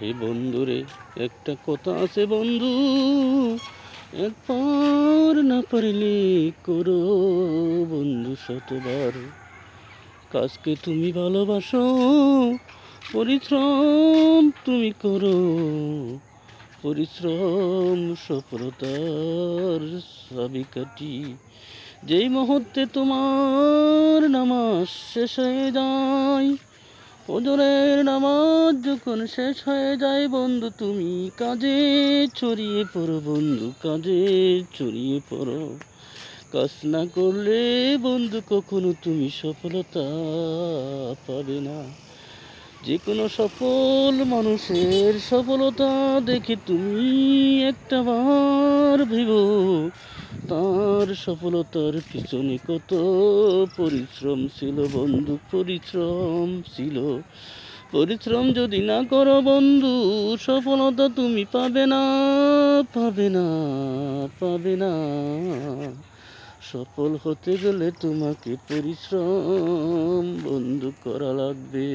হে বন্ধুরে, একটা কথা আছে বন্ধু, একবার না পারিলে করো বন্ধু শতবার। কাজকে তুমি ভালোবাসো, পরিশ্রম তুমি করো, পরিশ্রম সফলতার চাবিকাঠি। যেই মুহূর্তে তোমার নামাজ শেষ হয়ে যায়, ফজরের নামাজ যখন শেষ হয়ে যায় বন্ধু, তুমি কাজে ছড়িয়ে পড়ো বন্ধু, কাজে ছড়িয়ে পড়ো। কাজ না করলে বন্ধু কখনো তুমি সফলতা পাবে না। যে কোনো সফল মানুষের সফলতা দেখে তুমি একটাবার ভেবো, তার সফলতার পিছনে কত পরিশ্রম ছিল বন্ধু, পরিশ্রম ছিল। পরিশ্রম যদি না করো বন্ধু, সফলতা তুমি পাবে না, পাবে না, পাবে না। সফল হতে গেলে তোমাকে পরিশ্রম বন্ধু করা লাগবে।